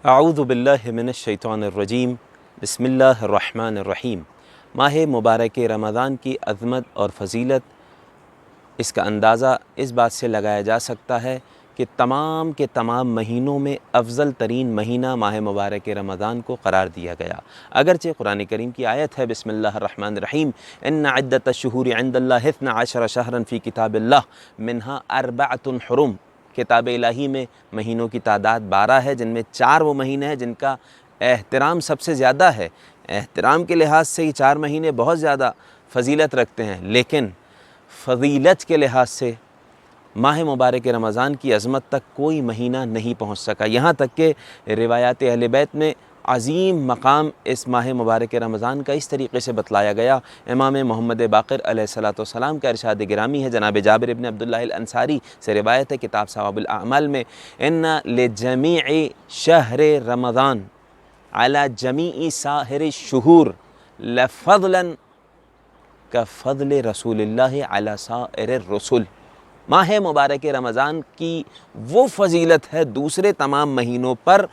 اعوذ باللہ من الشیطان الرجیم بسم اللہ الرحمن الرحیم۔ ماہ مبارک رمضان کی عظمت اور فضیلت، اس کا اندازہ اس بات سے لگایا جا سکتا ہے کہ تمام کے تمام مہینوں میں افضل ترین مہینہ ماہ مبارک رمضان کو قرار دیا گیا۔ اگرچہ قرآن کریم کی آیت ہے بسم اللہ الرحمن الرحیم، ان عدۃ الشہور عند اللہ 12 شہرا فی کتاب اللہ منہا 4 حرم۔ کتاب الہی میں مہینوں کی تعداد 12 ہے، جن میں 4 وہ مہینے ہیں جن کا احترام سب سے زیادہ ہے۔ احترام کے لحاظ سے یہ 4 مہینے بہت زیادہ فضیلت رکھتے ہیں، لیکن فضیلت کے لحاظ سے ماہ مبارک رمضان کی عظمت تک کوئی مہینہ نہیں پہنچ سکا۔ یہاں تک کہ روایات اہل بیت میں عظیم مقام اس ماہ مبارک رمضان کا اس طریقے سے بتلایا گیا۔ امام محمد باقر علیہ السلام کا ارشاد گرامی ہے، جناب جابر ابن عبداللہ الانصاری سے روایت ہے کتاب ثواب الاعمال میں، ان لجمیع شہر رمضان علی جمیع سائر الشہور لفضلا کفضل رسول اللہ علی سائر الرسل۔ ماہ مبارک رمضان کی وہ فضیلت ہے دوسرے تمام مہینوں پر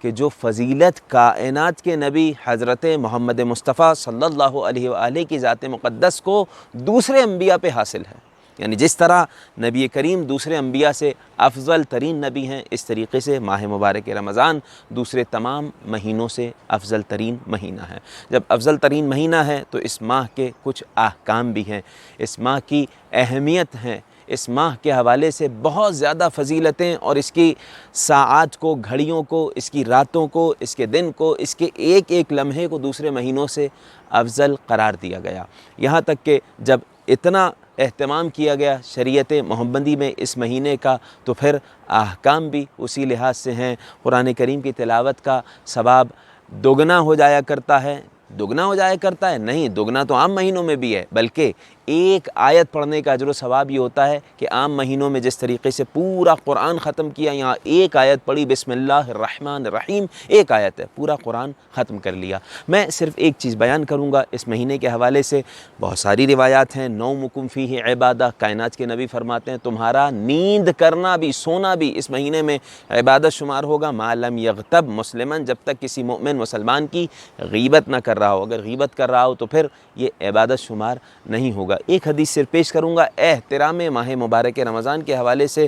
کہ جو فضیلت کائنات کے نبی حضرت محمد مصطفیٰ صلی اللہ علیہ وآلہ کی ذات مقدس کو دوسرے انبیاء پہ حاصل ہے۔ یعنی جس طرح نبی کریم دوسرے انبیاء سے افضل ترین نبی ہیں، اس طریقے سے ماہ مبارک رمضان دوسرے تمام مہینوں سے افضل ترین مہینہ ہے۔ جب افضل ترین مہینہ ہے تو اس ماہ کے کچھ احکام بھی ہیں، اس ماہ کی اہمیت ہیں، اس ماہ کے حوالے سے بہت زیادہ فضیلتیں، اور اس کی ساعات کو، گھڑیوں کو، اس کی راتوں کو، اس کے دن کو، اس کے ایک ایک لمحے کو دوسرے مہینوں سے افضل قرار دیا گیا۔ یہاں تک کہ جب اتنا اہتمام کیا گیا شریعت محمدی میں اس مہینے کا، تو پھر احکام بھی اسی لحاظ سے ہیں۔ قرآن کریم کی تلاوت کا ثواب دوگنا ہو جایا کرتا ہے۔ دوگنا ہو جایا کرتا ہے نہیں، دوگنا تو عام مہینوں میں بھی ہے، بلکہ ایک آیت پڑھنے کا اجر و ثواب یہ ہوتا ہے کہ عام مہینوں میں جس طریقے سے پورا قرآن ختم کیا، یہاں ایک آیت پڑھی بسم اللہ الرحمن الرحیم، ایک آیت ہے، پورا قرآن ختم کر لیا۔ میں صرف ایک چیز بیان کروں گا اس مہینے کے حوالے سے، بہت ساری روایات ہیں۔ نومکم فیہ عبادہ، کائنات کے نبی فرماتے ہیں تمہارا نیند کرنا بھی، سونا بھی اس مہینے میں عبادت شمار ہوگا، ما لم یغتب مسلمن، جب تک کسی مؤمن مسلمان کی غیبت نہ کر رہا ہو۔ اگر غیبت کر رہا ہو تو پھر یہ عبادت شمار نہیں ہوگا۔ ایک حدیث صرف پیش کروں گا احترام ماہ مبارک رمضان کے حوالے سے۔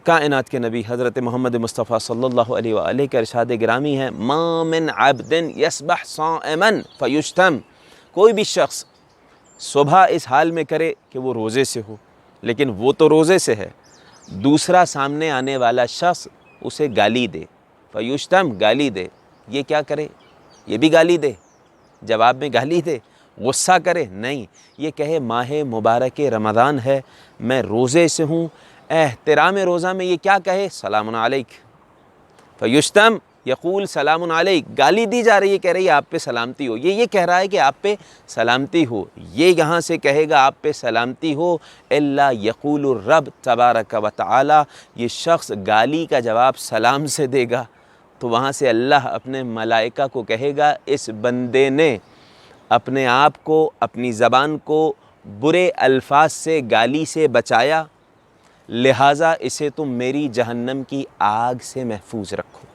کائنات کے نبی حضرت محمد مصطفیٰ صلی اللہ علیہ وآلہ کا ارشاد گرامی ہے، ما من عبد یصبح صائما فیشتم، کوئی بھی شخص صبح اس حال میں کرے کہ وہ روزے سے ہو، لیکن وہ تو روزے سے ہے، دوسرا سامنے آنے والا شخص اسے گالی دے، فیشتم، گالی دے، یہ کیا کرے؟ یہ بھی گالی دے، جواب میں گالی دے، غصہ کرے؟ نہیں، یہ کہے ماہ مبارک رمضان ہے، میں روزے سے ہوں۔ احترام روزہ میں یہ کیا کہے؟ سلام علیک، فیشتم یقول سلام علیک، گالی دی جا رہی ہے، کہہ رہی ہے آپ پہ سلامتی ہو، یہ کہہ رہا ہے کہ آپ پہ سلامتی ہو، یہ یہاں سے کہے گا آپ پہ سلامتی ہو، الا یقول الرب تبارک و تعالی، یہ شخص گالی کا جواب سلام سے دے گا تو وہاں سے اللہ اپنے ملائکہ کو کہے گا اس بندے نے اپنے آپ کو، اپنی زبان کو برے الفاظ سے، گالی سے بچایا، لہٰذا اسے تم میری جہنم کی آگ سے محفوظ رکھو۔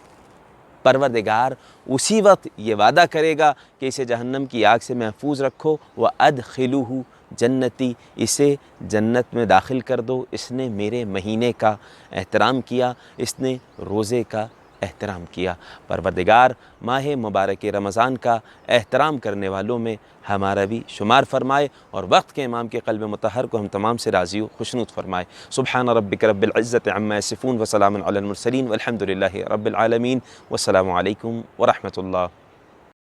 پروردگار اسی وقت یہ وعدہ کرے گا کہ اسے جہنم کی آگ سے محفوظ رکھو، وَأَدْخِلُوهُ جنتی، اسے جنت میں داخل کر دو، اس نے میرے مہینے کا احترام کیا، اس نے روزے کا احترام کیا۔ پروردگار ماہ مبارک رمضان کا احترام کرنے والوں میں ہمارا بھی شمار فرمائے، اور وقت کے امام کے قلب مطہر کو ہم تمام سے راضی و خوشنود فرمائے۔ سبحان ربک رب العزت عما یصفون وسلام علی المرسلین والحمد للہ رب العالمین، والسلام علیکم ورحمۃ اللہ۔